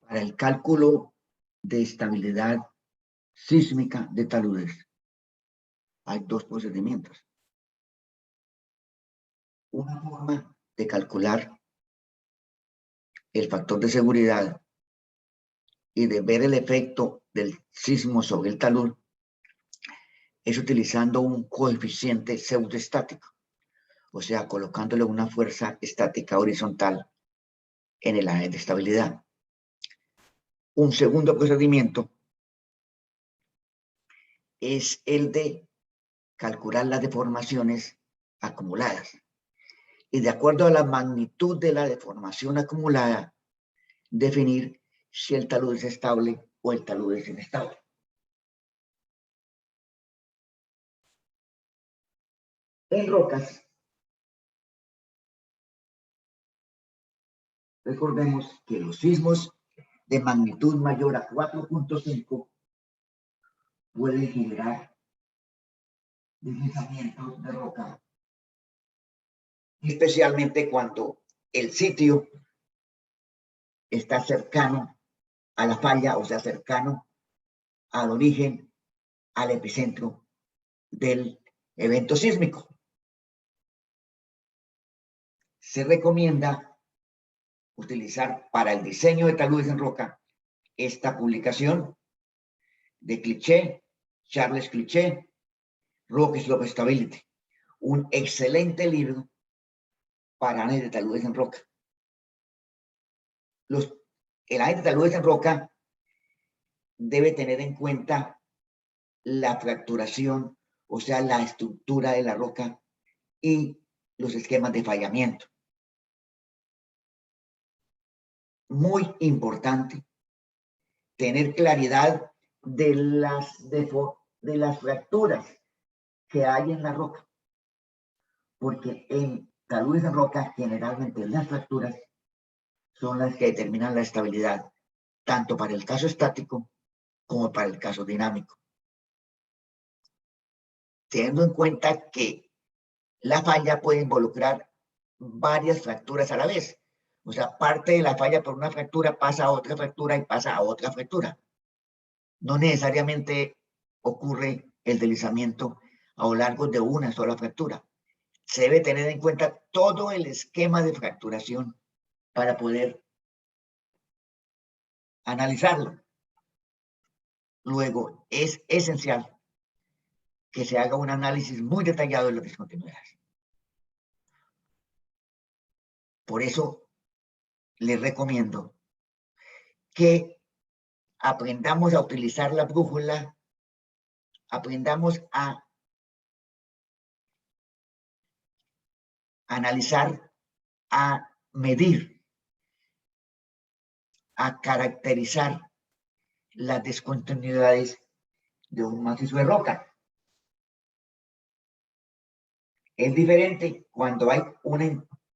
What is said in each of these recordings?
Para el cálculo de estabilidad sísmica de taludes hay dos procedimientos. Una forma de calcular el factor de seguridad y de ver el efecto del sismo sobre el talud es utilizando un coeficiente pseudoestático, o sea, colocándole una fuerza estática horizontal en el eje de estabilidad. Un segundo procedimiento es el de calcular las deformaciones acumuladas y de acuerdo a la magnitud de la deformación acumulada, definir si el talud es estable o el talud es inestable. En rocas, recordemos que los sismos de magnitud mayor a 4.5 pueden generar deslizamientos de roca, especialmente cuando el sitio está cercano a la falla, o sea, cercano al origen, al epicentro del evento sísmico. Se recomienda utilizar para el diseño de taludes en roca esta publicación de Cliché, Charles Cliché, Rock Slope Stability, un excelente libro para análisis de taludes en roca. El análisis de taludes en roca debe tener en cuenta la fracturación, o sea, la estructura de la roca y los esquemas de fallamiento. Muy importante tener claridad de las fracturas que hay en la roca, porque en taludes en roca generalmente las fracturas son las que determinan la estabilidad, tanto para el caso estático como para el caso dinámico. Teniendo en cuenta que la falla puede involucrar varias fracturas a la vez. O sea, parte de la falla por una fractura pasa a otra fractura y pasa a otra fractura. No necesariamente ocurre el deslizamiento a lo largo de una sola fractura. Se debe tener en cuenta todo el esquema de fracturación para poder analizarlo. Luego, es esencial que se haga un análisis muy detallado de las discontinuidades. Por eso, les recomiendo que aprendamos a utilizar la brújula, aprendamos a analizar, a medir, a caracterizar las discontinuidades de un macizo de roca. Es diferente cuando hay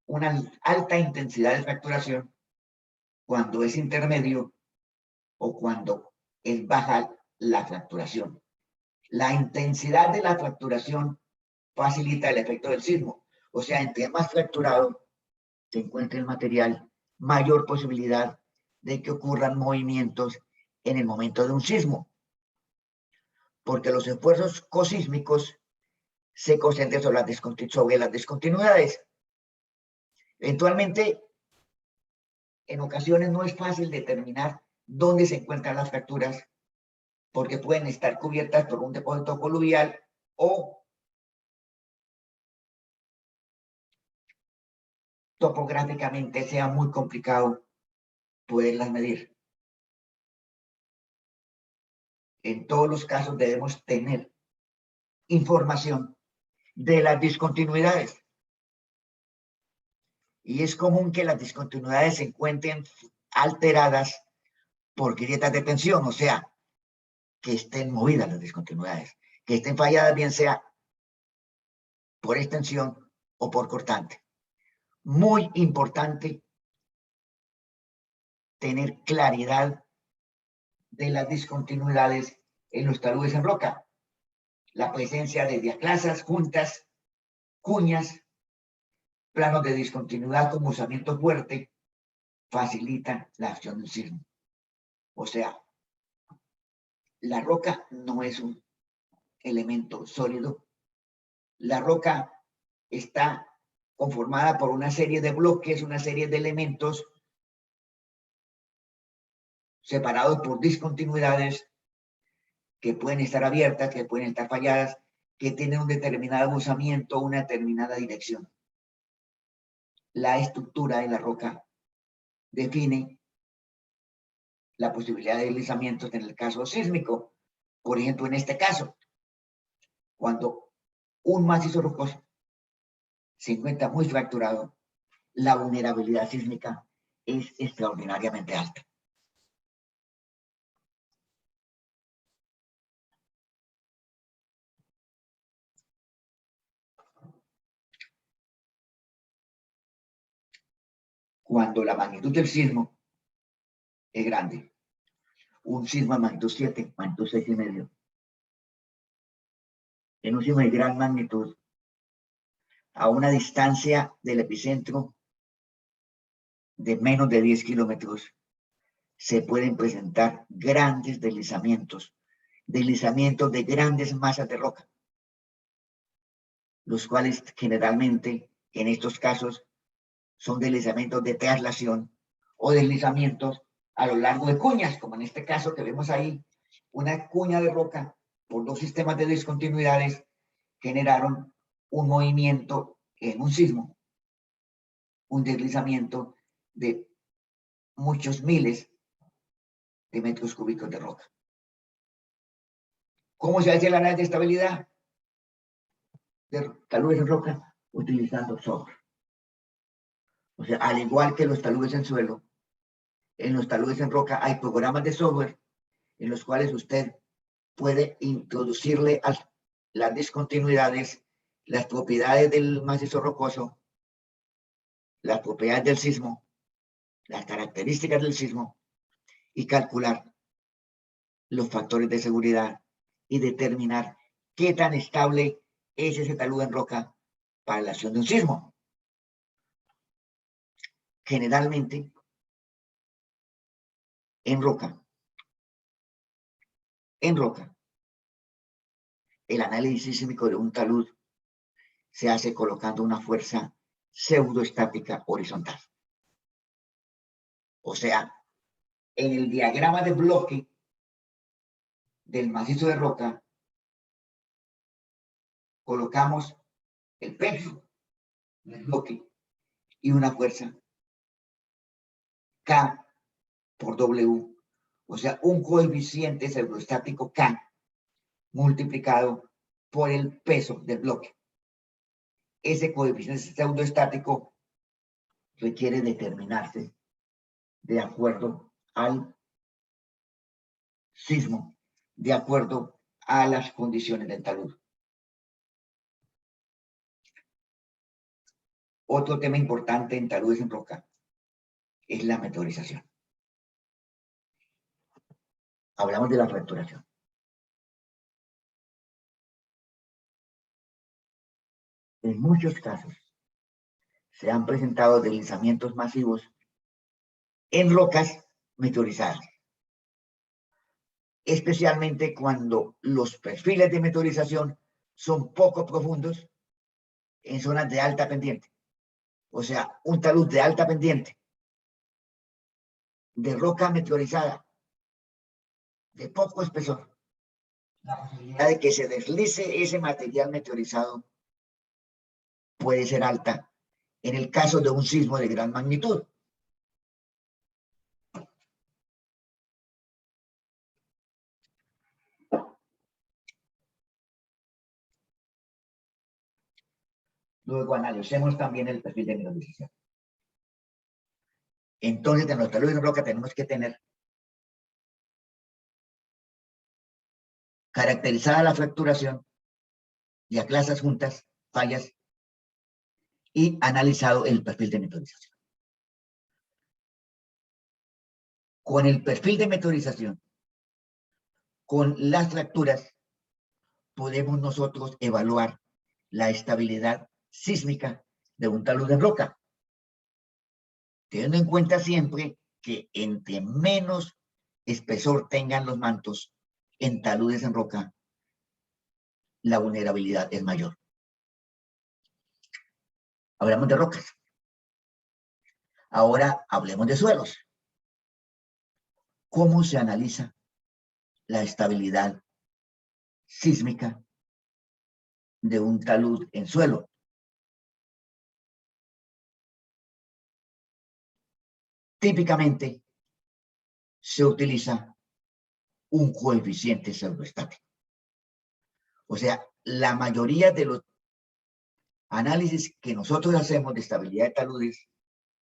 una alta intensidad de fracturación, cuando es intermedio o cuando es baja la fracturación. La intensidad de la fracturación facilita el efecto del sismo. O sea, entre más fracturado se encuentre el material, mayor posibilidad de que ocurran movimientos en el momento de un sismo. Porque los esfuerzos cosísmicos se concentran sobre las discontinuidades. Eventualmente, en ocasiones no es fácil determinar dónde se encuentran las fracturas porque pueden estar cubiertas por un depósito coluvial o topográficamente sea muy complicado poderlas medir. En todos los casos debemos tener información de las discontinuidades. Y es común que las discontinuidades se encuentren alteradas por grietas de tensión, o sea, que estén movidas las discontinuidades, que estén falladas, bien sea por extensión o por cortante. Muy importante tener claridad de las discontinuidades en los taludes en roca. La presencia de diaclasas, juntas, cuñas, planos de discontinuidad con usamiento fuerte facilitan la acción del sismo. O sea, la roca no es un elemento sólido. La roca está conformada por una serie de bloques, una serie de elementos separados por discontinuidades que pueden estar abiertas, que pueden estar falladas, que tienen un determinado usamiento, una determinada dirección. La estructura de la roca define la posibilidad de deslizamientos en el caso sísmico. Por ejemplo, en este caso, cuando un macizo rocoso se encuentra muy fracturado, la vulnerabilidad sísmica es extraordinariamente alta. Cuando la magnitud del sismo es grande, un sismo de magnitud 7, magnitud 6,5, en un sismo de gran magnitud, a una distancia del epicentro de menos de 10 kilómetros, se pueden presentar grandes deslizamientos de grandes masas de roca, los cuales generalmente en estos casos son deslizamientos de traslación o deslizamientos a lo largo de cuñas, como en este caso que vemos ahí, una cuña de roca por dos sistemas de discontinuidades generaron un movimiento en un sismo, un deslizamiento de muchos miles de metros cúbicos de roca. ¿Cómo se hace el análisis de estabilidad de taludes en roca? Utilizando software. O sea, al igual que los taludes en suelo, en los taludes en roca hay programas de software en los cuales usted puede introducirle a las discontinuidades, las propiedades del macizo rocoso, las propiedades del sismo, las características del sismo y calcular los factores de seguridad y determinar qué tan estable es ese talud en roca para la acción de un sismo. Generalmente, en roca, el análisis sísmico de un talud se hace colocando una fuerza pseudoestática horizontal. O sea, en el diagrama de bloque del macizo de roca, colocamos el peso del bloque y una fuerza K por W, o sea, un coeficiente pseudoestático K multiplicado por el peso del bloque. Ese coeficiente pseudoestático requiere determinarse de acuerdo al sismo, de acuerdo a las condiciones del talud. Otro tema importante en taludes en roca es la meteorización. Hablamos de la fracturación. En muchos casos se han presentado deslizamientos masivos en rocas meteorizadas, especialmente cuando los perfiles de meteorización son poco profundos en zonas de alta pendiente. O sea, un talud de alta pendiente, de roca meteorizada, de poco espesor, la posibilidad de que se deslice ese material meteorizado puede ser alta en el caso de un sismo de gran magnitud. Luego analicemos también el perfil de mineralización. Entonces, en los taludes de roca tenemos que tener caracterizada la fracturación, ya clases juntas, fallas, y analizado el perfil de meteorización. Con el perfil de meteorización, con las fracturas, podemos nosotros evaluar la estabilidad sísmica de un talud de roca, teniendo en cuenta siempre que entre menos espesor tengan los mantos en taludes en roca, la vulnerabilidad es mayor. Hablamos de rocas. Ahora hablemos de suelos. ¿Cómo se analiza la estabilidad sísmica de un talud en suelo? Típicamente se utiliza un coeficiente pseudoestático. O sea, la mayoría de los análisis que nosotros hacemos de estabilidad de taludes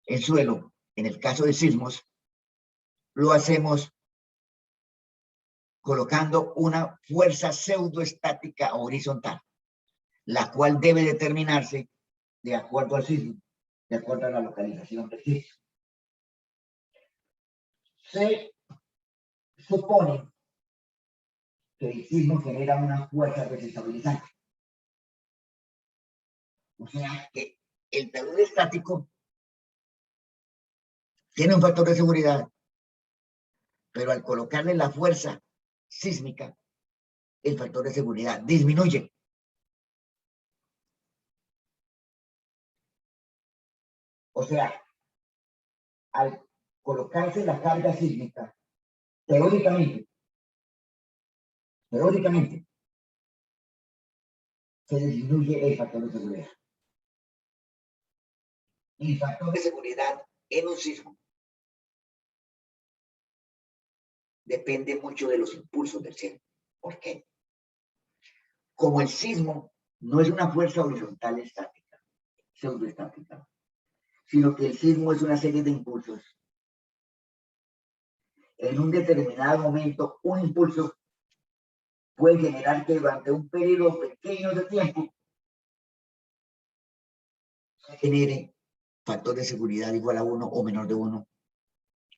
en suelo, en el caso de sismos, lo hacemos colocando una fuerza pseudoestática horizontal, la cual debe determinarse de acuerdo al sismo, de acuerdo a la localización del sismo. Se supone que el sismo genera una fuerza desestabilizante. O sea que el talud estático tiene un factor de seguridad, pero al colocarle la fuerza sísmica, el factor de seguridad disminuye. O sea, al colocarse la carga sísmica, teóricamente, se disminuye el factor de seguridad. Y el factor de seguridad en un sismo depende mucho de los impulsos del sismo. ¿Por qué? Como el sismo no es una fuerza horizontal estática, pseudoestática, sino que el sismo es una serie de impulsos. En un determinado momento, un impulso puede generar que durante un periodo pequeño de tiempo se genere factor de seguridad igual a 1 o menor de 1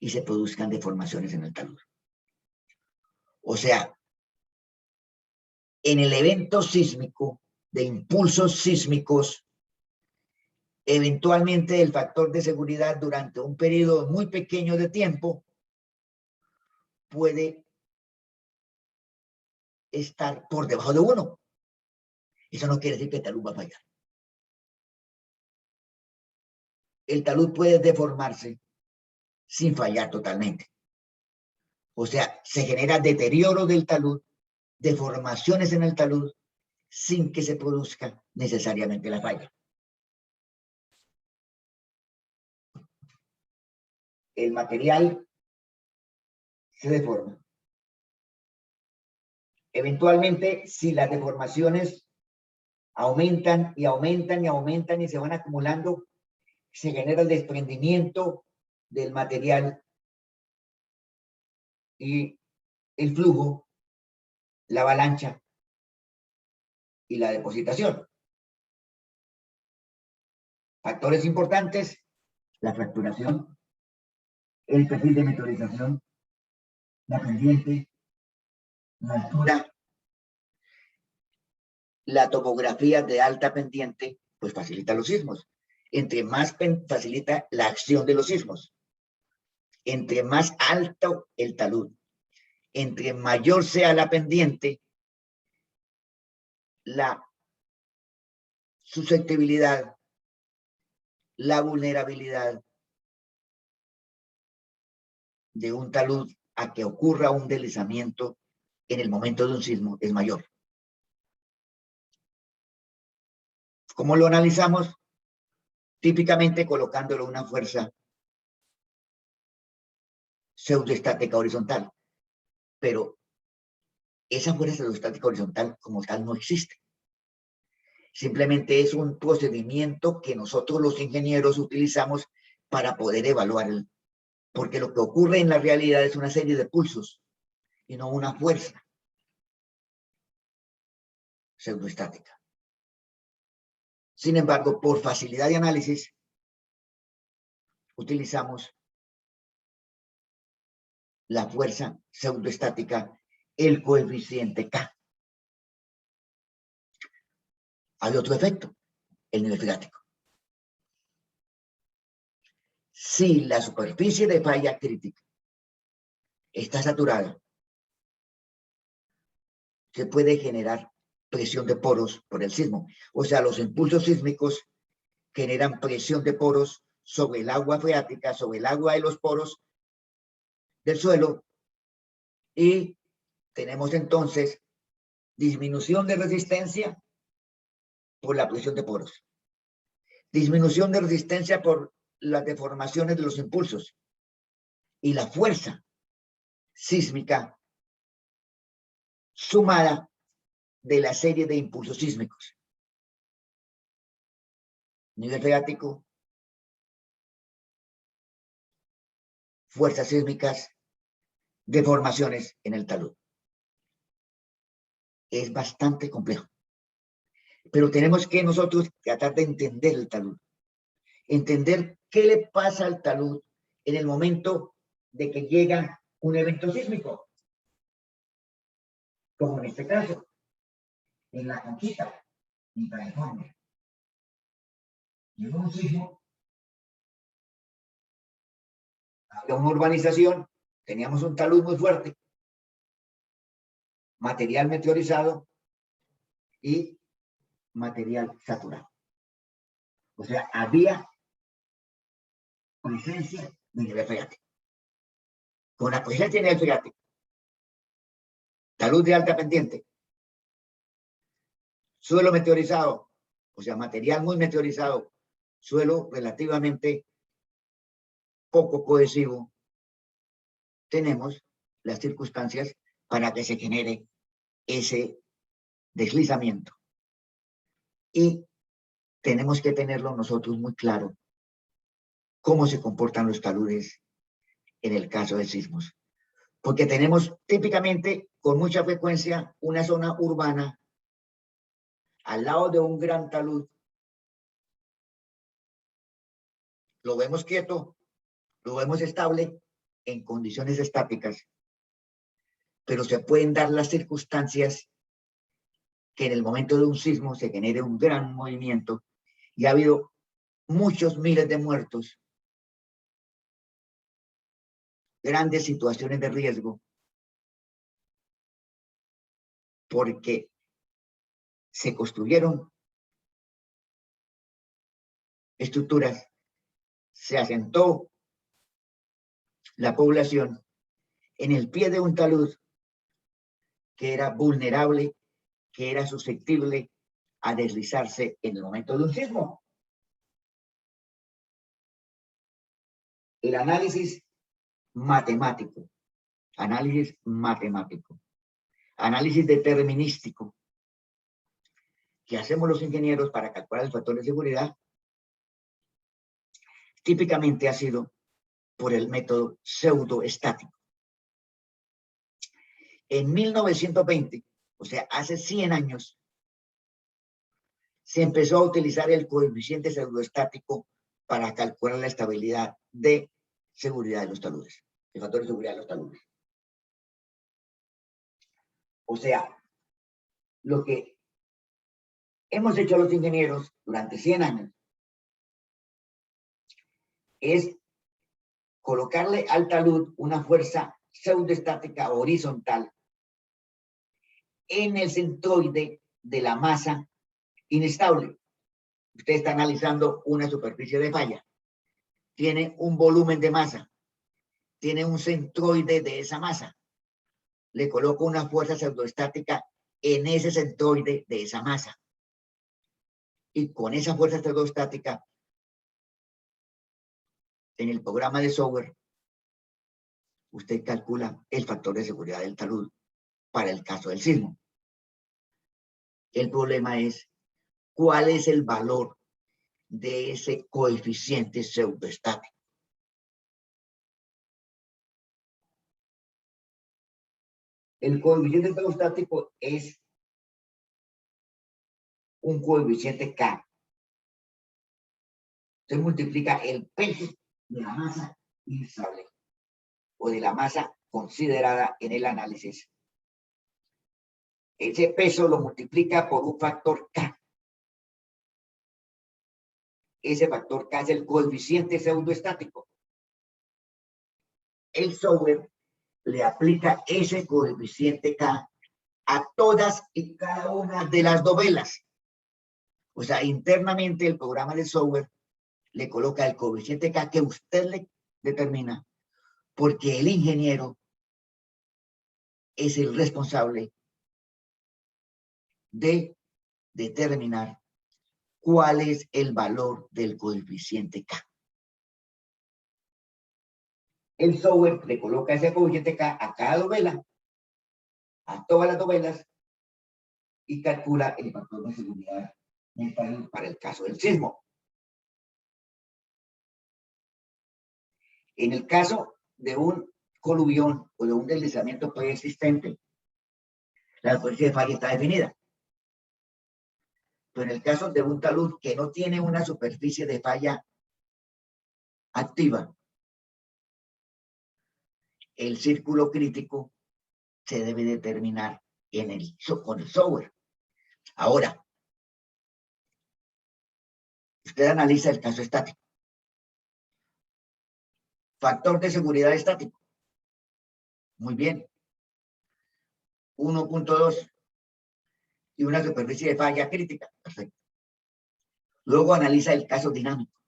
y se produzcan deformaciones en el talud. O sea, en el evento sísmico, de impulsos sísmicos, eventualmente el factor de seguridad durante un periodo muy pequeño de tiempo puede estar por debajo de 1. Eso no quiere decir que el talud va a fallar. El talud puede deformarse sin fallar totalmente. O sea, se genera deterioro del talud, deformaciones en el talud, sin que se produzca necesariamente la falla. El material se deforma. Eventualmente, si las deformaciones aumentan y aumentan y aumentan y se van acumulando, se genera el desprendimiento del material y el flujo, la avalancha y la depositación. Factores importantes: la fracturación, el perfil de meteorización, la pendiente, la altura, la topografía de alta pendiente, pues facilita los sismos. Entre más facilita la acción de los sismos. Entre más alto el talud, entre mayor sea la pendiente, la susceptibilidad, la vulnerabilidad de un talud a que ocurra un deslizamiento en el momento de un sismo es mayor. ¿Cómo lo analizamos? Típicamente colocándolo una fuerza pseudoestática horizontal, pero esa fuerza pseudoestática horizontal como tal no existe. Simplemente es un procedimiento que nosotros los ingenieros utilizamos para poder evaluar porque lo que ocurre en la realidad es una serie de pulsos y no una fuerza pseudoestática. Sin embargo, por facilidad de análisis, utilizamos la fuerza pseudoestática, el coeficiente K. Hay otro efecto, el nivel freático. Si la superficie de falla crítica está saturada, se puede generar presión de poros por el sismo. O sea, los impulsos sísmicos generan presión de poros sobre el agua freática, sobre el agua de los poros del suelo, y tenemos entonces disminución de resistencia por la presión de poros, disminución de resistencia por las deformaciones de los impulsos y la fuerza sísmica sumada de la serie de impulsos sísmicos. Nivel freático, fuerzas sísmicas, deformaciones en el talud. Es bastante complejo. Pero tenemos que nosotros tratar de entender el talud. Entender qué le pasa al talud en el momento de que llega un evento sísmico. Como en este caso, en la Conquista, en California. Llegó un sismo, había una urbanización, teníamos un talud muy fuerte, material meteorizado y material saturado. O sea, había presencia de nivel freático. Con la presencia de nivel freático, talud de alta pendiente, suelo meteorizado, o sea, material muy meteorizado, suelo relativamente poco cohesivo, tenemos las circunstancias para que se genere ese deslizamiento. Y tenemos que tenerlo nosotros muy claro cómo se comportan los taludes en el caso de sismos. Porque tenemos típicamente, con mucha frecuencia, una zona urbana al lado de un gran talud. Lo vemos quieto, lo vemos estable en condiciones estáticas, pero se pueden dar las circunstancias que en el momento de un sismo se genere un gran movimiento, y ha habido muchos miles de muertos, grandes situaciones de riesgo, porque se construyeron estructuras, se asentó la población en el pie de un talud que era vulnerable, que era susceptible a deslizarse en el momento de un sismo. El análisis matemático, análisis determinístico que hacemos los ingenieros para calcular el factor de seguridad, típicamente ha sido por el método pseudoestático. En 1920, o sea, hace 100 años, se empezó a utilizar el coeficiente pseudoestático para calcular la estabilidad de seguridad de los taludes, el factor de seguridad de los taludes. O sea, lo que hemos hecho los ingenieros durante 100 años es colocarle al talud una fuerza pseudoestática horizontal en el centroide de la masa inestable. Usted está analizando una superficie de falla, tiene un volumen de masa, tiene un centroide de esa masa, le coloco una fuerza pseudoestática en ese centroide de esa masa, y con esa fuerza pseudoestática, en el programa de software, usted calcula el factor de seguridad del talud para el caso del sismo. El problema es cuál es el valor de ese coeficiente pseudoestático. El coeficiente pseudoestático es un coeficiente K. Se multiplica el peso de la masa inestable o de la masa considerada en el análisis. Ese peso lo multiplica por un factor K. Ese factor K es el coeficiente pseudoestático. El software le aplica ese coeficiente K a todas y cada una de las dovelas. O sea, internamente el programa de software le coloca el coeficiente K que usted le determina, porque el ingeniero es el responsable de determinar cuál es el valor del coeficiente K. El software le coloca ese coeficiente K a cada dovela, a todas las dovelas, y calcula el factor de seguridad para el caso del sismo. En el caso de un coluvión o de un deslizamiento preexistente, la superficie de falla está definida. Pero en el caso de un talud que no tiene una superficie de falla activa, el círculo crítico se debe determinar con el software. Ahora, usted analiza el caso estático. Factor de seguridad estático. Muy bien. 1.2 y una superficie de falla crítica. Perfecto. Luego analiza el caso dinámico.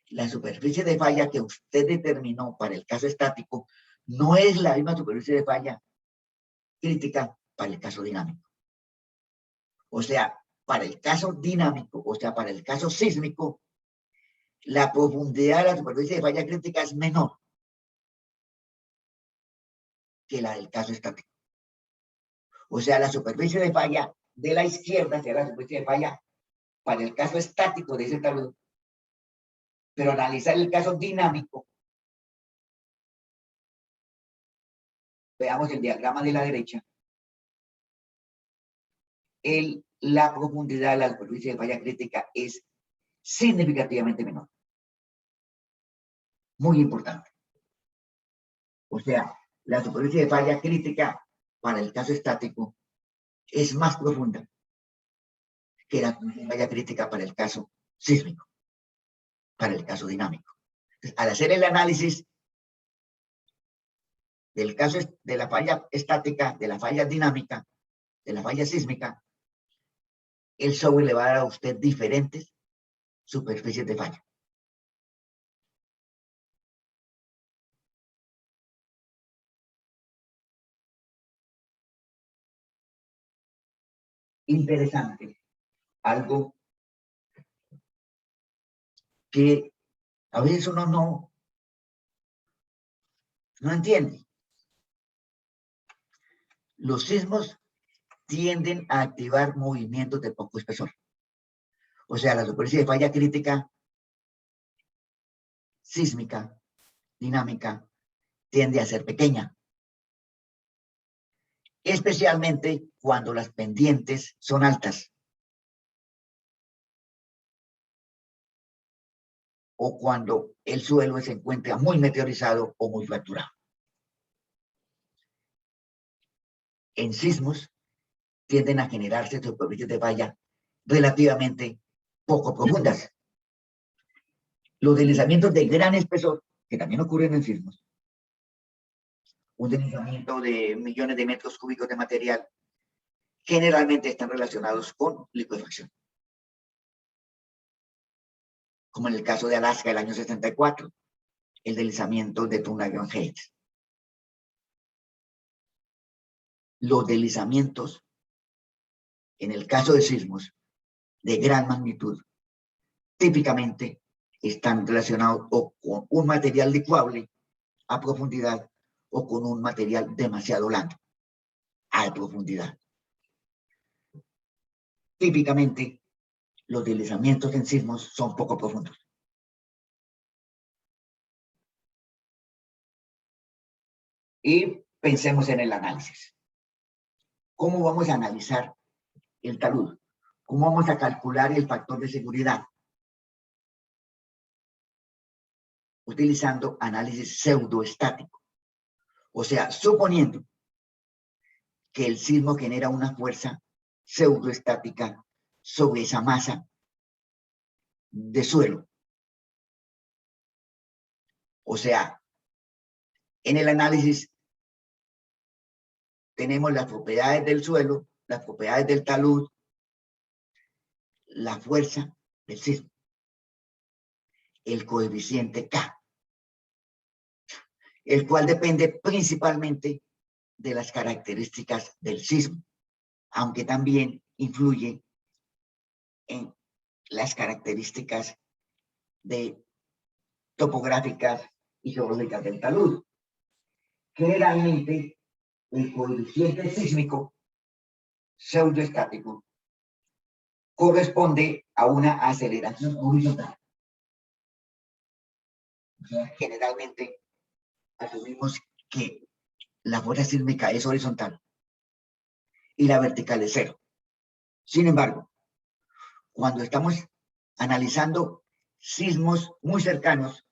La superficie de falla que usted determinó para el caso estático no es la misma superficie de falla crítica para el caso dinámico. O sea, para el caso dinámico, o sea, para el caso sísmico, la profundidad de la superficie de falla crítica es menor que la del caso estático. O sea, la superficie de falla de la izquierda será la superficie de falla para el caso estático de ese talud. Pero analizar el caso dinámico, veamos el diagrama de la derecha, la profundidad de la superficie de falla crítica es significativamente menor. Muy importante. O sea, la superficie de falla crítica para el caso estático es más profunda que la falla crítica para el caso sísmico, para el caso dinámico. Entonces, al hacer el análisis del caso de la falla estática, de la falla dinámica, de la falla sísmica, el software le va a dar a usted diferentes superficies de falla. Interesante. Algo que a veces uno no entiende. Los sismos tienden a activar movimientos de poco espesor. O sea, la superficie de falla crítica sísmica, dinámica, tiende a ser pequeña. Especialmente cuando las pendientes son altas. O cuando el suelo se encuentra muy meteorizado o muy fracturado. En sismos tienden a generarse superficies de falla relativamente poco profundas. Los deslizamientos de gran espesor, que también ocurren en sismos, un deslizamiento de millones de metros cúbicos de material, generalmente están relacionados con licuefacción. Como en el caso de Alaska del año 64, el deslizamiento de Tundra-John Heights. Los deslizamientos, en el caso de sismos de gran magnitud, típicamente están relacionados o con un material licuable a profundidad o con un material demasiado blando a profundidad. Típicamente, los deslizamientos en sismos son poco profundos. Y pensemos en el análisis. ¿Cómo vamos a analizar el talud? ¿Cómo vamos a calcular el factor de seguridad? Utilizando análisis pseudoestático. O sea, suponiendo que el sismo genera una fuerza pseudoestática sobre esa masa de suelo. O sea, en el análisis tenemos las propiedades del suelo, las propiedades del talud, la fuerza del sismo, el coeficiente K, el cual depende principalmente de las características del sismo, aunque también influye en las características topográficas y geológicas del talud. Generalmente, el coeficiente sísmico pseudoestático corresponde a una aceleración horizontal. O sea, generalmente asumimos que la fuerza sísmica es horizontal y la vertical es cero. Sin embargo, cuando estamos analizando sismos muy cercanos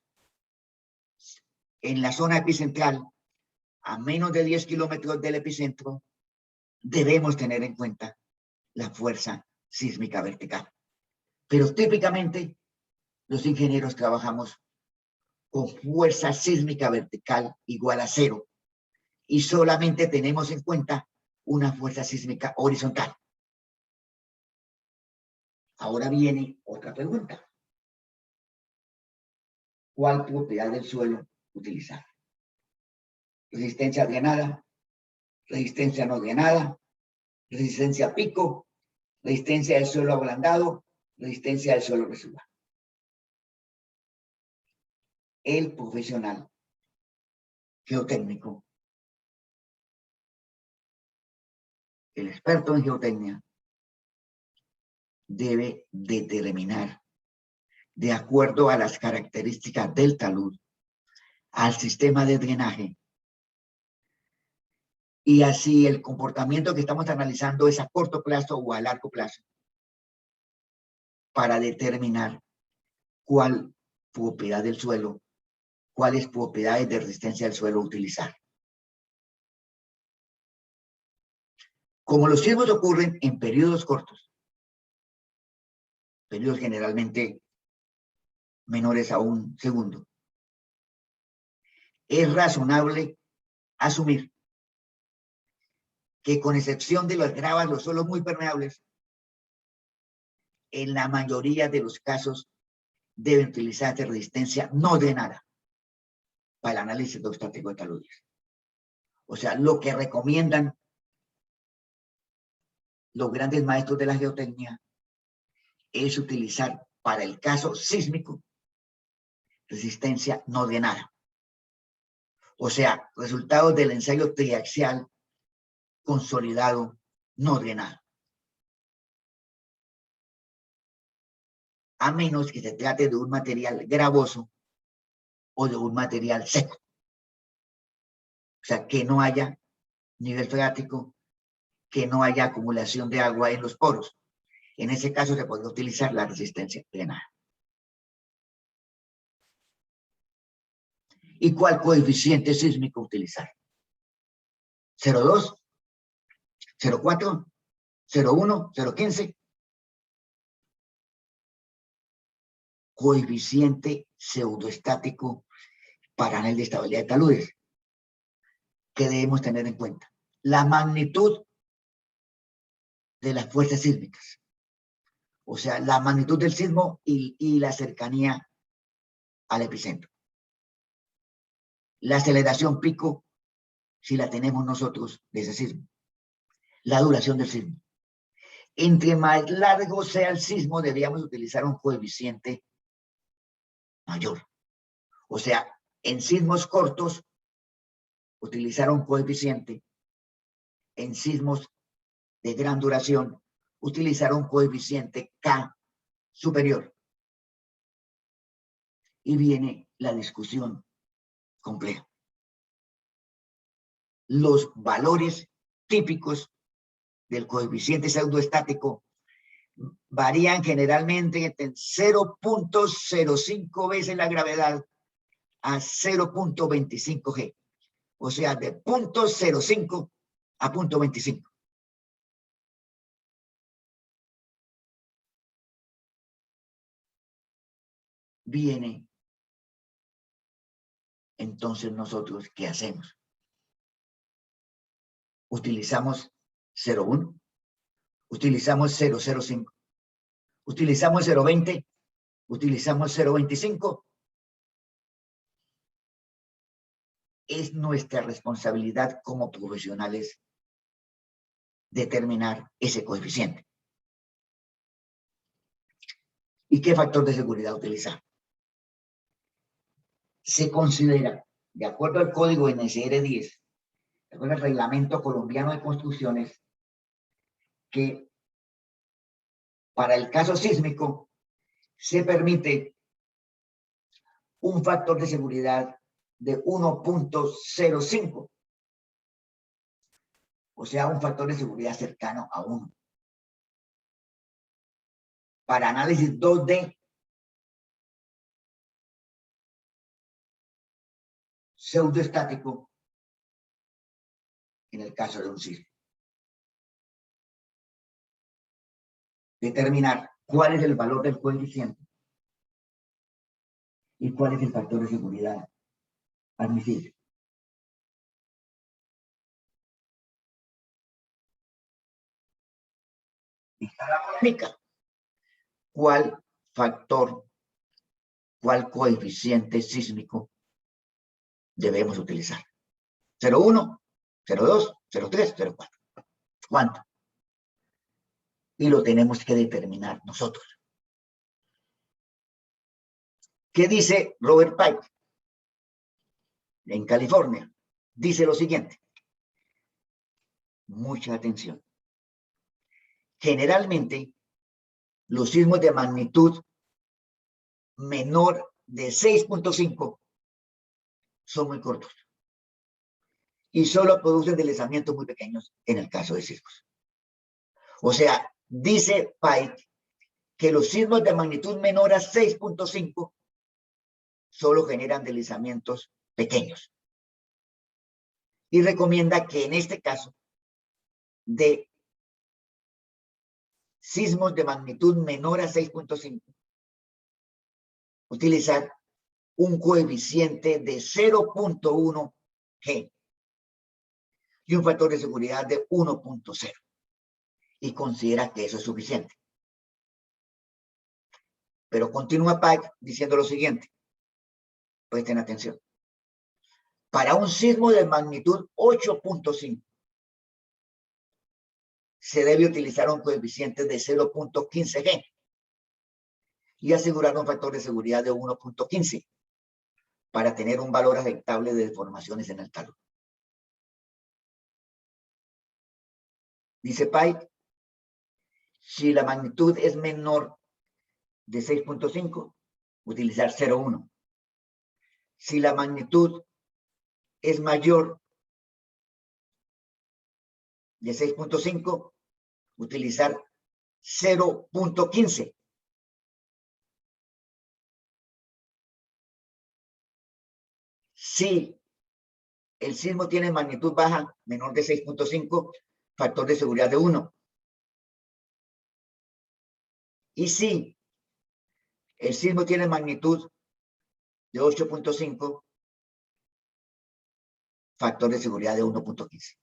en la zona epicentral, a menos de 10 kilómetros del epicentro, debemos tener en cuenta la fuerza sísmica vertical. Pero típicamente los ingenieros trabajamos con fuerza sísmica vertical igual a cero y solamente tenemos en cuenta una fuerza sísmica horizontal. Ahora viene otra pregunta. ¿Cuál propiedad del suelo utilizar? Resistencia drenada, resistencia no drenada, resistencia pico, resistencia del suelo ablandado, resistencia del suelo residual. El profesional geotécnico, el experto en geotecnia, debe determinar, de acuerdo a las características del talud, al sistema de drenaje, y así el comportamiento que estamos analizando es a corto plazo o a largo plazo, para determinar cuál propiedad del suelo, cuáles propiedades de resistencia del suelo utilizar. Como los sismos ocurren en periodos cortos, periodos generalmente menores a un segundo, es razonable asumir que, con excepción de las gravas, los suelos muy permeables, en la mayoría de los casos deben utilizarse resistencia no drenada para el análisis geostático de taludes. O sea, lo que recomiendan los grandes maestros de la geotecnia es utilizar para el caso sísmico resistencia no drenada. O sea, resultados del ensayo triaxial consolidado no drenado. A menos que se trate de un material gravoso o de un material seco. O sea, que no haya nivel freático, que no haya acumulación de agua en los poros. En ese caso se podría utilizar la resistencia drenada. ¿Y cuál coeficiente sísmico utilizar? ¿0,2? ¿0,4? ¿0,1? ¿0,15? Coeficiente pseudoestático para análisis de estabilidad de taludes, que debemos tener en cuenta. La magnitud de las fuerzas sísmicas. O sea, la magnitud del sismo y la cercanía al epicentro. La aceleración pico, si la tenemos nosotros, de ese sismo. La duración del sismo. Entre más largo sea el sismo, deberíamos utilizar un coeficiente mayor. O sea, en sismos cortos, utilizar un coeficiente. En sismos de gran duración, utilizar un coeficiente K superior. Y viene la discusión compleja. Los valores típicos del coeficiente pseudoestático varían generalmente entre 0.05 veces la gravedad a 0.25 G. O sea, de 0.05 a 0.25. Viene entonces nosotros, ¿qué hacemos? utilizamos 0,1, utilizamos 0,05, utilizamos 0,20, utilizamos 0,25. Es nuestra responsabilidad como profesionales determinar ese coeficiente. ¿Y qué factor de seguridad utilizar? Se considera, de acuerdo al código NSR 10, de acuerdo al Reglamento Colombiano de Construcciones, que para el caso sísmico se permite un factor de seguridad de 1.05, o sea, un factor de seguridad cercano a 1. Para análisis 2D, pseudoestático, en el caso de un sismo. Determinar cuál es el valor del coeficiente y cuál es el factor de seguridad admisible. Y cada polémica, ¿cuál factor, cuál coeficiente sísmico debemos utilizar? 0,1, 0,2, 0,3, 0,4. ¿Cuánto? Y lo tenemos que determinar nosotros. ¿Qué dice Robert Pike en California? Dice lo siguiente. Mucha atención. Generalmente, los sismos de magnitud menor de 6.5 son muy cortos y solo producen deslizamientos muy pequeños en el caso de sismos. O sea, dice Pike que los sismos de magnitud menor a 6.5 solo generan deslizamientos pequeños. Y recomienda que en este caso de sismos de magnitud menor a 6.5 utilizar un coeficiente de 0.1 G y un factor de seguridad de 1.0 y considera que eso es suficiente. Pero continúa Pike diciendo lo siguiente. Presten atención. Para un sismo de magnitud 8.5 se debe utilizar un coeficiente de 0.15 G y asegurar un factor de seguridad de 1.15 para tener un valor aceptable de deformaciones en el talud. Dice Pike, si la magnitud es menor de 6.5, utilizar 0,1. Si la magnitud es mayor de 6.5, utilizar 0.15. Si el sismo tiene magnitud baja, menor de 6.5, factor de seguridad de 1. Y si el sismo tiene magnitud de 8.5, factor de seguridad de 1.15.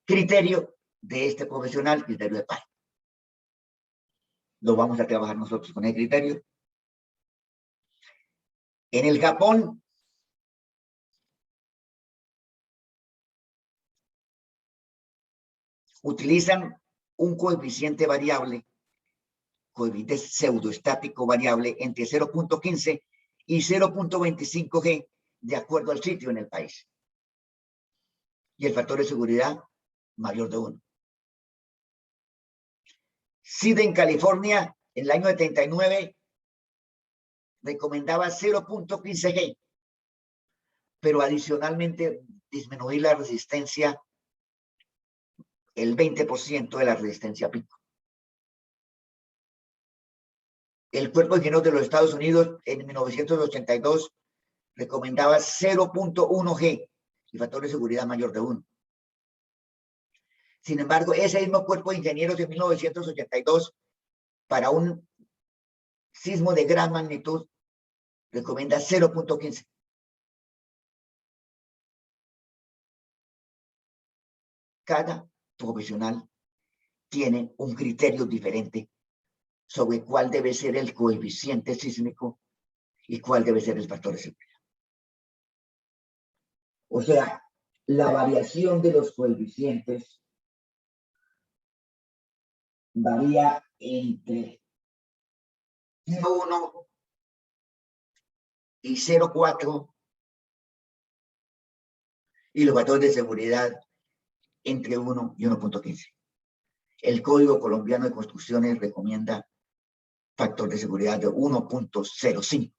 Criterio de este profesional, criterio de Pike. Lo vamos a trabajar nosotros con el criterio. En el Japón, utilizan un coeficiente variable, coeficiente pseudoestático variable entre 0.15 y 0.25 G de acuerdo al sitio en el país. Y el factor de seguridad mayor de 1. SIDA en California, en el año 79, recomendaba 0.15 G, pero adicionalmente disminuir la resistencia, el 20% de la resistencia pico. El Cuerpo de Ingenieros de los Estados Unidos en 1982 recomendaba 0.1 G y factor de seguridad mayor de 1. Sin embargo, ese mismo Cuerpo de Ingenieros de 1982, para un sismo de gran magnitud, recomienda 0.15. cada profesional tiene un criterio diferente sobre cuál debe ser el coeficiente sísmico y cuál debe ser el factor de seguridad. O sea, la variación de los coeficientes varía entre 0,1 y 0,4 y los factores de seguridad entre 1 y 1,15. El Código Colombiano de Construcciones recomienda factor de seguridad de 1,05.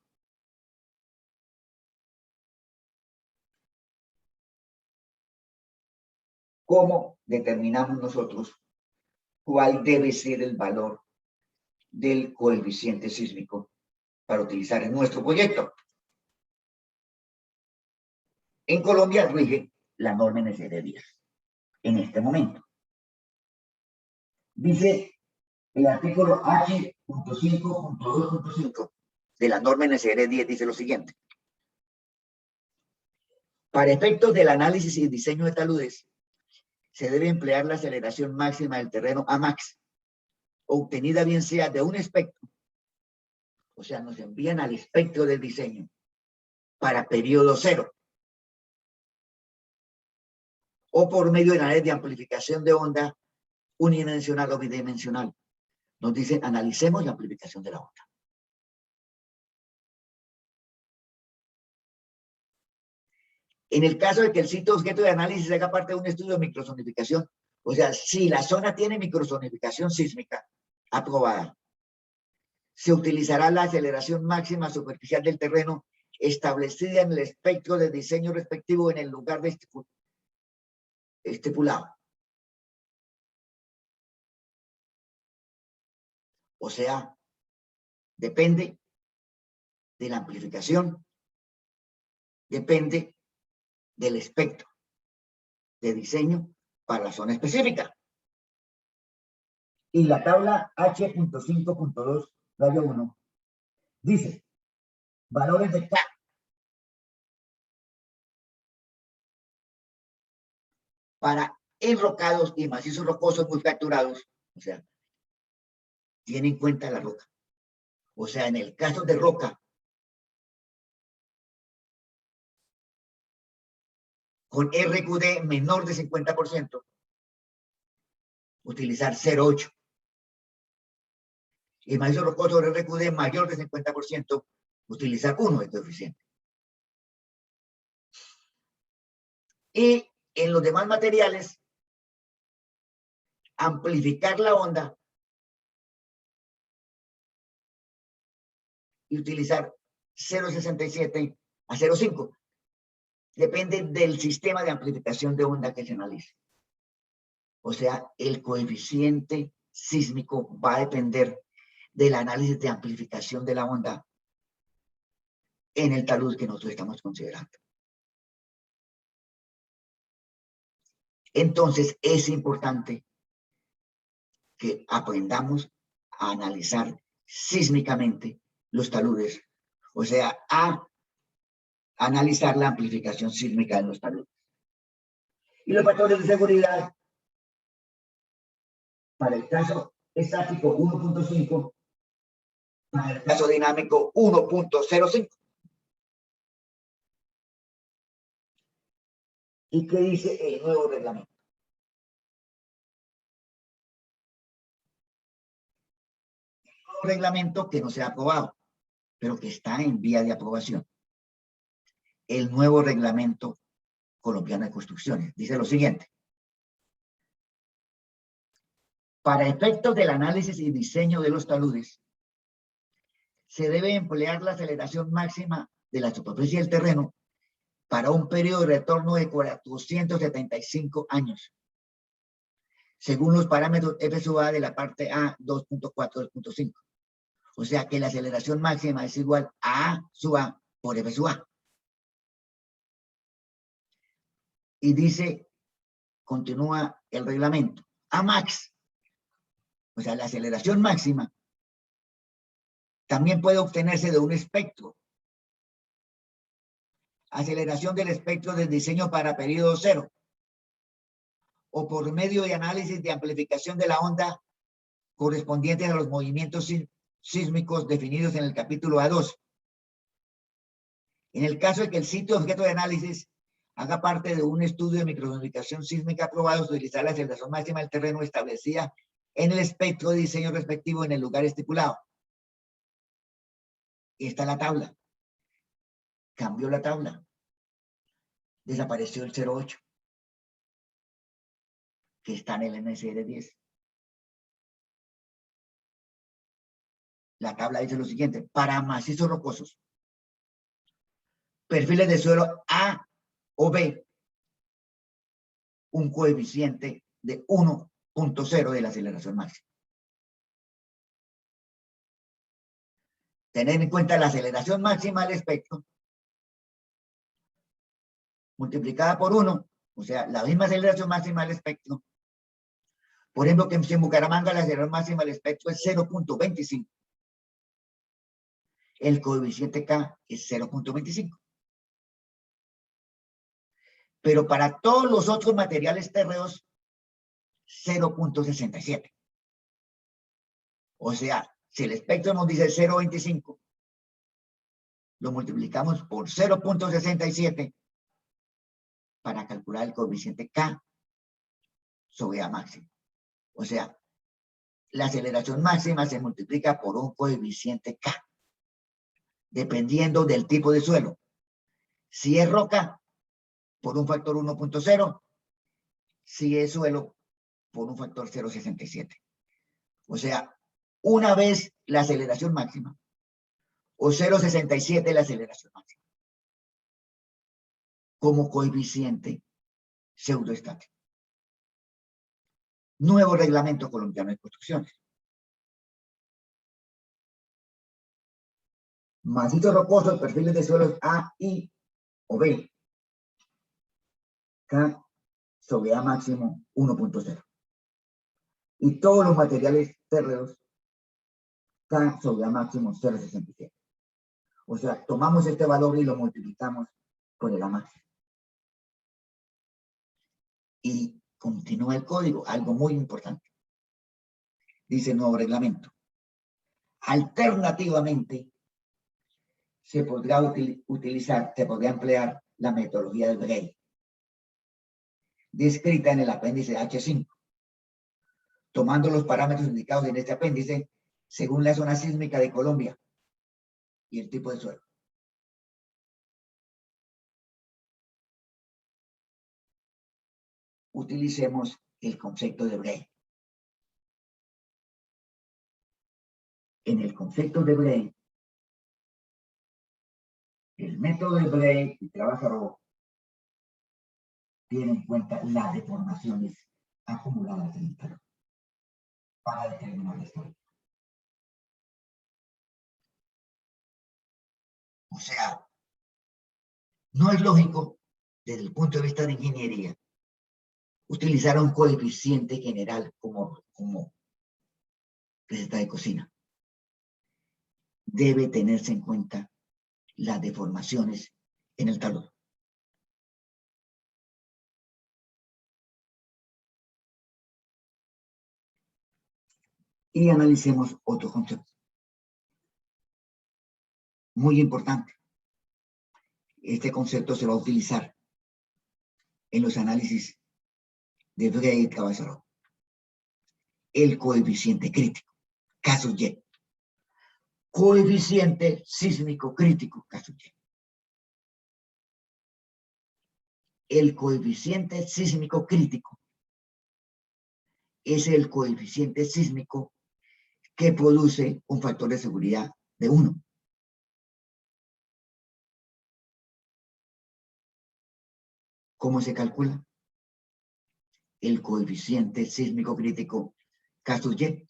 ¿Cómo determinamos nosotros cuál debe ser el valor del coeficiente sísmico para utilizar en nuestro proyecto? En Colombia rige la norma NCR 10 en este momento. Dice el artículo H.5.2.5 de la norma NCR 10, dice lo siguiente: para efectos del análisis y diseño de taludes, se debe emplear la aceleración máxima del terreno AMAX, obtenida bien sea de un espectro, o sea, nos envían al espectro del diseño para periodo cero, o por medio de la red de amplificación de onda unidimensional o bidimensional. Nos dicen, analicemos la amplificación de la onda. En el caso de que el sitio objeto de análisis haga parte de un estudio de microsonificación, o sea, si la zona tiene microsonificación sísmica aprobada, se utilizará la aceleración máxima superficial del terreno establecida en el espectro de diseño respectivo en el lugar de estipulado. O sea, depende de la amplificación, depende del espectro de diseño para la zona específica. Y la tabla H.5.2, raya 1, dice, valores de K para enrocados y macizos rocosos muy fracturados, o sea, tiene en cuenta la roca. O sea, en el caso de roca, con RQD menor de 50%, utilizar 0,8. Y macizo rocoso de RQD mayor de 50%, utilizar 1 de coeficiente. Y en los demás materiales, amplificar la onda y utilizar 0,67 a 0,5. Depende del sistema de amplificación de onda que se analice. O sea, el coeficiente sísmico va a depender del análisis de amplificación de la onda en el talud que nosotros estamos considerando. Entonces, es importante que aprendamos a analizar sísmicamente los taludes, o sea, a analizar la amplificación sísmica de los taludes. Y los factores de seguridad, para el caso estático 1.5, para el caso dinámico 1.05. ¿Y qué dice el nuevo reglamento? El nuevo reglamento que no se ha aprobado, pero que está en vía de aprobación. El nuevo reglamento colombiano de construcciones dice lo siguiente: para efectos del análisis y diseño de los taludes, se debe emplear la aceleración máxima de la superficie del terreno para un periodo de retorno de 475 años, según los parámetros F sub A de la parte A 2.4.5. O sea que la aceleración máxima es igual a A sub A por F sub A. Y dice, continúa el reglamento, A max, o sea, la aceleración máxima, también puede obtenerse de un espectro. Aceleración del espectro del diseño para periodo cero. o por medio de análisis de amplificación de la onda correspondientes a los movimientos sísmicos definidos en el capítulo A2. En el caso de que el sitio objeto de análisis haga parte de un estudio de microzonificación sísmica aprobado, utilizar la aceleración máxima del terreno establecida en el espectro de diseño respectivo en el lugar estipulado. Y está la tabla. Cambió la tabla. Desapareció el 08, que está en el NSR 10. La tabla dice lo siguiente: para macizos rocosos, perfiles de suelo A o B, un coeficiente de 1.0 de la aceleración máxima. Tener en cuenta la aceleración máxima del espectro multiplicada por 1, o sea, la misma aceleración máxima del espectro. Por ejemplo, que en Bucaramanga la aceleración máxima del espectro es 0.25. El coeficiente K es 0.25. Pero para todos los otros materiales terrenos, 0.67. O sea, si el espectro nos dice 0.25, lo multiplicamos por 0.67 para calcular el coeficiente K sobre A máximo. O sea, la aceleración máxima se multiplica por un coeficiente K, dependiendo del tipo de suelo. Si es roca, por un factor 1.0, si es suelo, por un factor 0.67. O sea, una vez la aceleración máxima, o 0.67 la aceleración máxima, como coeficiente pseudoestático. Nuevo reglamento colombiano de construcciones. Macizos rocosos, perfiles de suelos A, I o B. K sobre A máximo 1.0. Y todos los materiales terrenos, K sobre A máximo 0.67. O sea, tomamos este valor y lo multiplicamos por el A máximo. Y continúa el código, algo muy importante. Dice el nuevo reglamento: alternativamente, se podrá emplear la metodología de Bray, descrita en el apéndice H5, tomando los parámetros indicados en este apéndice según la zona sísmica de Colombia y el tipo de suelo. Utilicemos el concepto de Bray. En el concepto de Bray, el método de Bray y Trabajaró tiene en cuenta las deformaciones acumuladas en el terreno para determinar la historia. O sea, no es lógico, desde el punto de vista de ingeniería, utilizar un coeficiente general como receta de cocina. Debe tenerse en cuenta las deformaciones en el talud. Y analicemos otro concepto muy importante. Este concepto se va a utilizar en los análisis de Bray y Cabazzaro. El coeficiente crítico, caso Y. Coeficiente sísmico crítico, caso Y. El coeficiente sísmico crítico es el coeficiente sísmico que produce un factor de seguridad de 1. ¿Cómo se calcula? El coeficiente sísmico crítico, caso Y.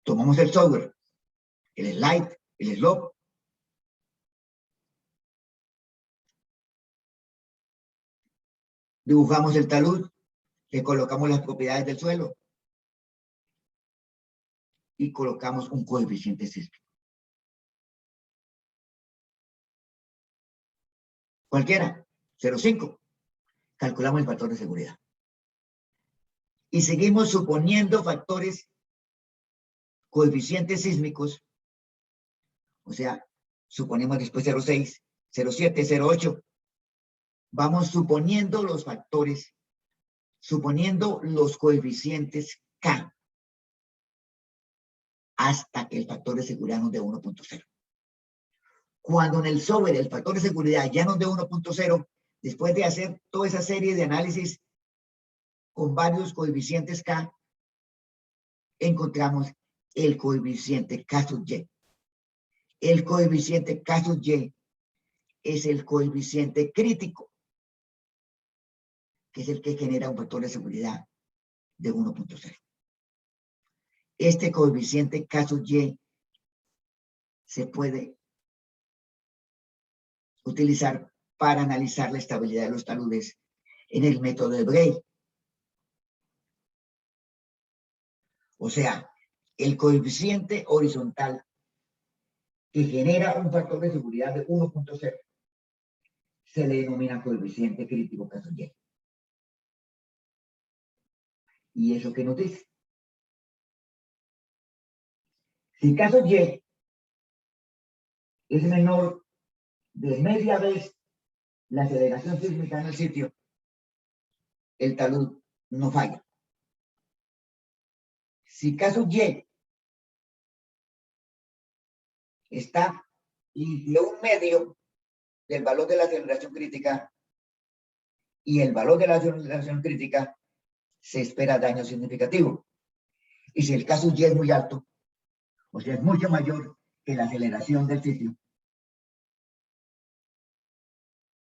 Tomamos el software, el slide, el slope. Dibujamos el talud, le colocamos las propiedades del suelo y colocamos un coeficiente sísmico. Cualquiera, 0.5. calculamos el factor de seguridad. Y seguimos suponiendo factores, coeficientes sísmicos, o sea, suponemos después 0,6, 0,7, 0,8. Vamos suponiendo los factores, suponiendo los coeficientes K, hasta que el factor de seguridad nos dé 1.0. Cuando en el software el factor de seguridad ya nos dé 1.0, después de hacer toda esa serie de análisis con varios coeficientes K, encontramos el coeficiente K sub Y. El coeficiente K sub Y es el coeficiente crítico, que es el que genera un factor de seguridad de 1.0. Este coeficiente K sub Y se puede utilizar para analizar la estabilidad de los taludes en el método de Bray. O sea, el coeficiente horizontal que genera un factor de seguridad de 1.0 se le denomina coeficiente crítico K sub Y. ¿Y eso qué nos dice? Si K sub Y es menor de media vez la aceleración sísmica en el sitio, el talud no falla. Si K sub Y está de un medio del valor de la aceleración crítica y el valor de la aceleración crítica, se espera daño significativo. Y si el K sub Y es muy alto, o sea, es mucho mayor que la aceleración del sitio,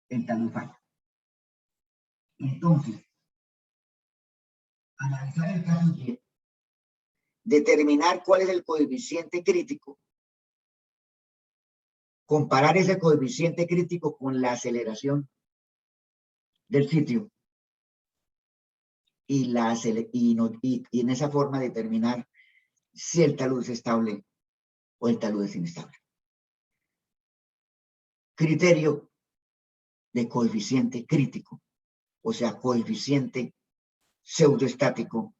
el talud falla. Entonces, analizar el K sub Y, determinar cuál es el coeficiente crítico, comparar ese coeficiente crítico con la aceleración del sitio y en esa forma determinar si el talud es estable o el talud es inestable. Criterio de coeficiente crítico, o sea, coeficiente pseudoestático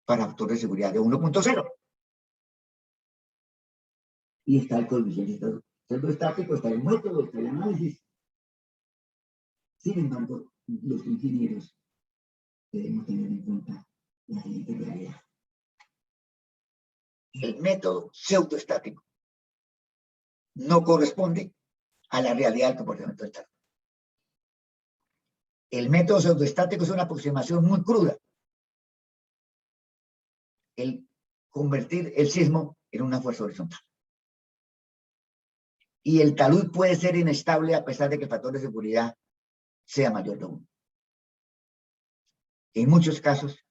para factor de seguridad de 1.0. Y está el coeficiente pseudoestático, está el método, está el análisis. Sin embargo, los ingenieros debemos tener en cuenta la siguiente realidad. El método pseudoestático no corresponde a la realidad del comportamiento del talud. El método pseudoestático es una aproximación muy cruda. El convertir el sismo en una fuerza horizontal. Y el talud puede ser inestable a pesar de que el factor de seguridad sea mayor de 1. En muchos casos,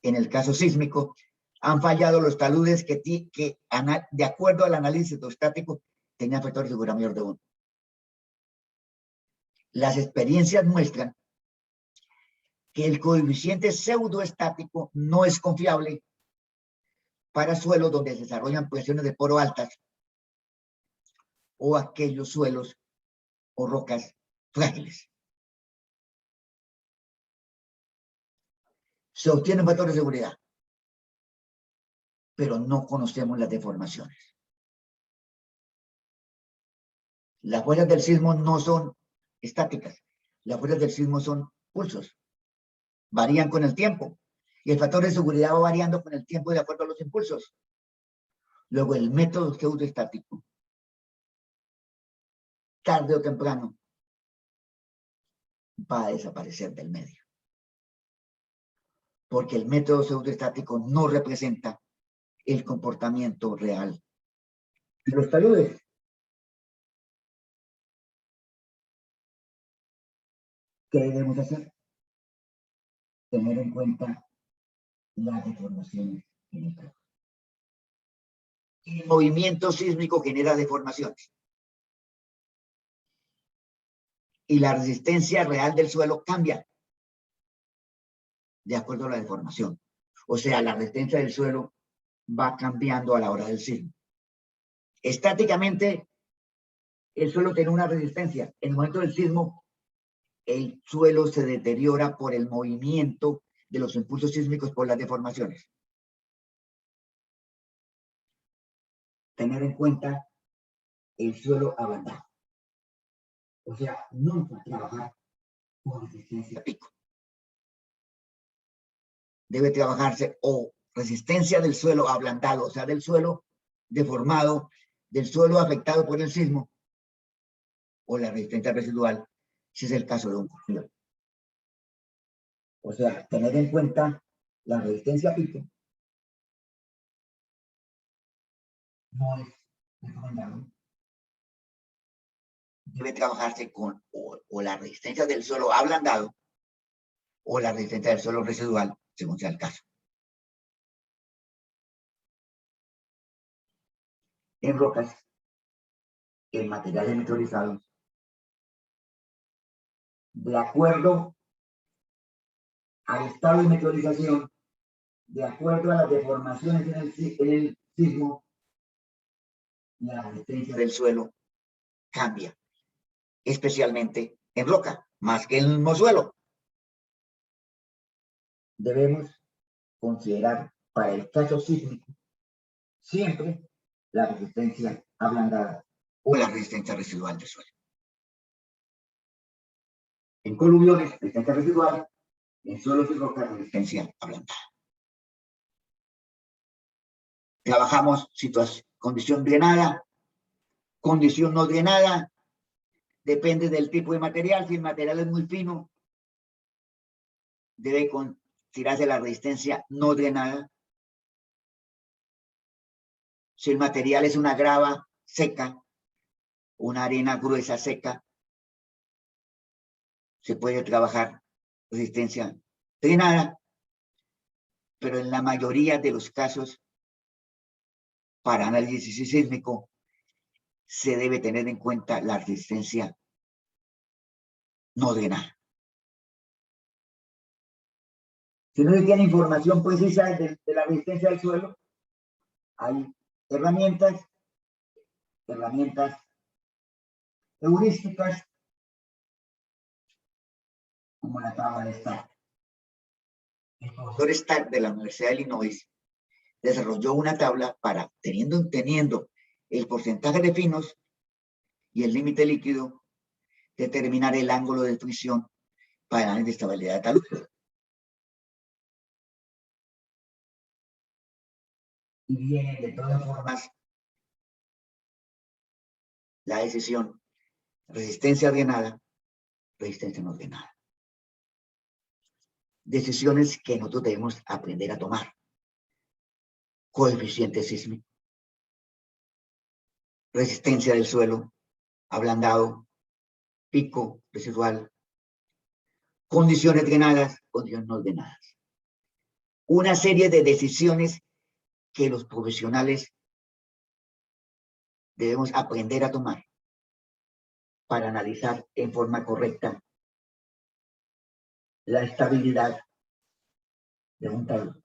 en el caso sísmico, han fallado los taludes que de acuerdo al análisis pseudoestático, tenían factor de seguridad mayor de 1. Las experiencias muestran que el coeficiente pseudoestático no es confiable para suelos donde se desarrollan presiones de poro altas o aquellos suelos o rocas frágiles. Se obtiene un factor de seguridad, pero no conocemos las deformaciones. Las fuerzas del sismo no son estáticas, las fuerzas del sismo son pulsos, varían con el tiempo, y el factor de seguridad va variando con el tiempo de acuerdo a los impulsos. Luego, el método pseudoestático, tarde o temprano, va a desaparecer del medio. Porque el método pseudoestático no representa el comportamiento real de los taludes. ¿Qué debemos hacer? Tener en cuenta las deformaciones en el talud. El movimiento sísmico genera deformaciones. Y la resistencia real del suelo cambia de acuerdo a la deformación. O sea, la resistencia del suelo va cambiando a la hora del sismo. Estáticamente, el suelo tiene una resistencia. En el momento del sismo, el suelo se deteriora por el movimiento de los impulsos sísmicos por las deformaciones. Tener en cuenta el suelo ablandado. O sea, nunca trabajar con resistencia pico. Debe trabajarse o resistencia del suelo ablandado, o sea, del suelo deformado, del suelo afectado por el sismo, o la resistencia residual, si es el caso de un corredor. O sea, tener en cuenta la resistencia pico no es recomendable. Debe trabajarse con o la resistencia del suelo ablandado o la resistencia del suelo residual, según sea el caso. En rocas, en materiales meteorizados, de acuerdo al estado de meteorización, de acuerdo a las deformaciones en el sismo, la resistencia del suelo cambia, especialmente en roca, más que en el mismo suelo. Debemos considerar para el caso sísmico siempre la resistencia ablandada o la resistencia residual del suelo. En coluviones, resistencia residual; en suelos y rocas, resistencia ablandada. Trabajamos condición drenada, condición no drenada, depende del tipo de material. Si el material es muy fino, debe tirarse la resistencia no drenada. Si el material es una grava seca, una arena gruesa seca, se puede trabajar resistencia drenada, pero en la mayoría de los casos, para análisis sísmico, se debe tener en cuenta la resistencia no drenada. Si no se tiene información precisa de la resistencia del suelo, hay herramientas heurísticas, como la tabla de Stark. El profesor Stark de la Universidad de Illinois desarrolló una tabla para, teniendo el porcentaje de finos y el límite líquido, determinar el ángulo de fricción para análisis de estabilidad de taludes. Y viene de todas formas la decisión: resistencia drenada, resistencia no drenada. Decisiones que nosotros debemos aprender a tomar. Coeficiente sísmico, resistencia del suelo, ablandado, pico residual, condiciones drenadas, condiciones no drenadas. Una serie de decisiones que los profesionales debemos aprender a tomar para analizar en forma correcta la estabilidad de un talud.